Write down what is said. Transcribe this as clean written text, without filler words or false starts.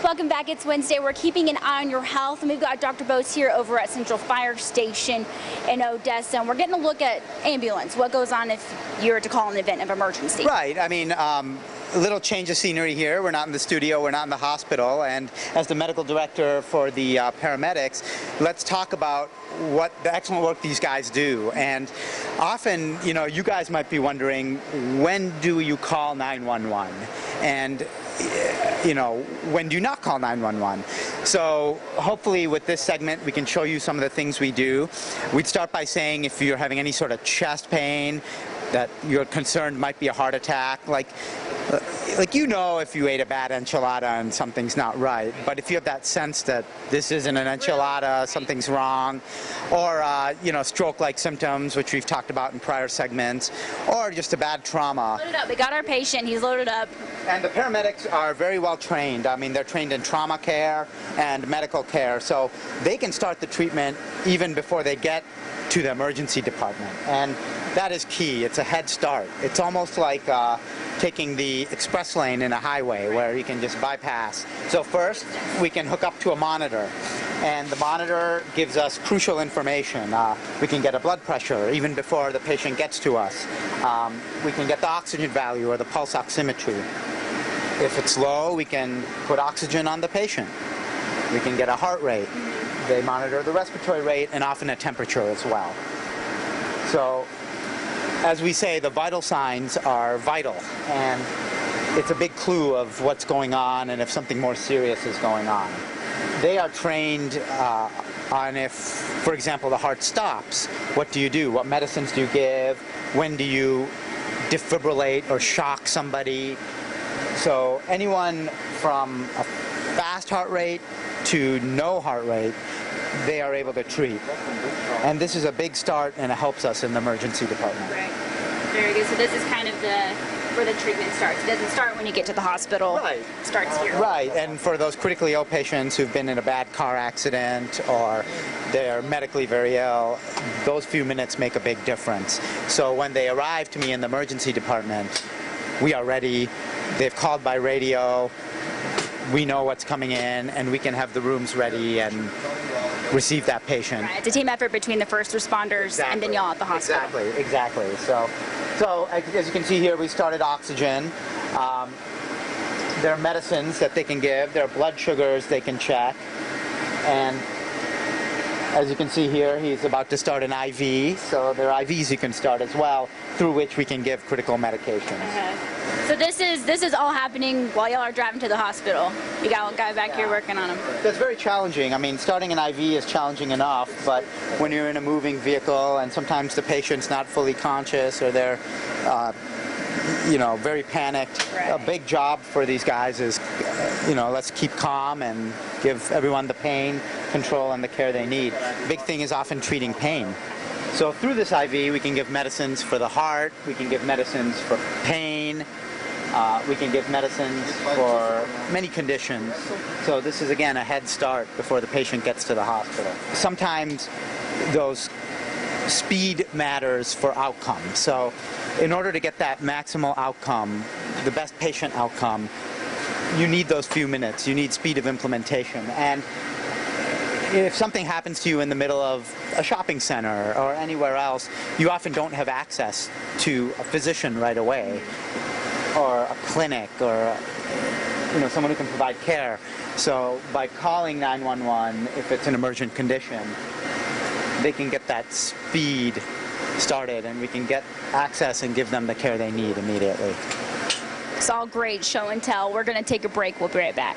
Welcome back. It's Wednesday. We're keeping an eye on your health, and we've got Dr. Bose here over at Central Fire Station in Odessa. And we're getting a look at ambulance. What goes on if you were to call an event of emergency? Right. I mean, a little change of scenery here. We're not in the studio. We're not in the hospital. And as the medical director for the paramedics, let's talk about what the excellent work these guys do. And often, you know, you guys might be wondering, when do you call 911? And you know, when do you not call 911? So hopefully with this segment we can show you some of the things we do. We'd start by saying if you're having any sort of chest pain, that you're concerned might be a heart attack, like you know if you ate a bad enchilada and something's not right, but if you have that sense that this isn't an enchilada, something's wrong, or you know, stroke-like symptoms, which we've talked about in prior segments, or just a bad trauma. Loaded up. We got our patient. He's loaded up. And the paramedics are very well trained. I mean, they're trained in trauma care and medical care, so they can start the treatment even before they get to the emergency department. And that is key. It's a head start. It's almost like taking the express lane in a highway where you can just bypass. So first, we can hook up to a monitor, and the monitor gives us crucial information. We can get a blood pressure even before the patient gets to us. We can get the oxygen value or the pulse oximetry. If it's low, we can put oxygen on the patient. We can get a heart rate. They monitor the respiratory rate and often a temperature as well. So, as we say, the vital signs are vital, and it's a big clue of what's going on and if something more serious is going on. They are trained on if, for example, the heart stops, what do you do? What medicines do you give? When do you defibrillate or shock somebody? So anyone from a fast heart rate to no heart rate, they are able to treat. And this is a big start, and it helps us in the emergency department. Right. Very good. So this is kind of where the treatment starts. It doesn't start when you get to the hospital. Right. It starts here. Right. And for those critically ill patients who've been in a bad car accident or they're medically very ill, those few minutes make a big difference. So when they arrive to me in the emergency department, we are ready. They've called by radio. We know what's coming in, and we can have the rooms ready and receive that patient. Right. It's a team effort between the first responders and then y'all at the hospital. Exactly. So as you can see here, we started oxygen. There are medicines that they can give. There are blood sugars they can check. And as you can see here, he's about to start an IV. So there are IVs you can start as well, through which we can give critical medications. So this is all happening while y'all are driving to the hospital. You got one guy back here working on him. That's very challenging. I mean, starting an IV is challenging enough, but when you're in a moving vehicle and sometimes the patient's not fully conscious or they're you know, very panicked. Right. A big job for these guys is, you know, let's keep calm and give everyone the pain control and the care they need. The big thing is often treating pain. So through this IV, we can give medicines for the heart, we can give medicines for pain, we can give medicines for many conditions. So this is, again, a head start before the patient gets to the hospital. Sometimes those speed matters for outcome. So in order to get that maximal outcome, the best patient outcome, you need those few minutes. You need speed of implementation. And if something happens to you in the middle of a shopping center or anywhere else, you often don't have access to a physician right away, or a clinic, or you know, someone who can provide care. So by calling 911, if it's an emergent condition, they can get that speed started, and we can get access and give them the care they need immediately. It's all great show and tell. We're going to take a break. We'll be right back.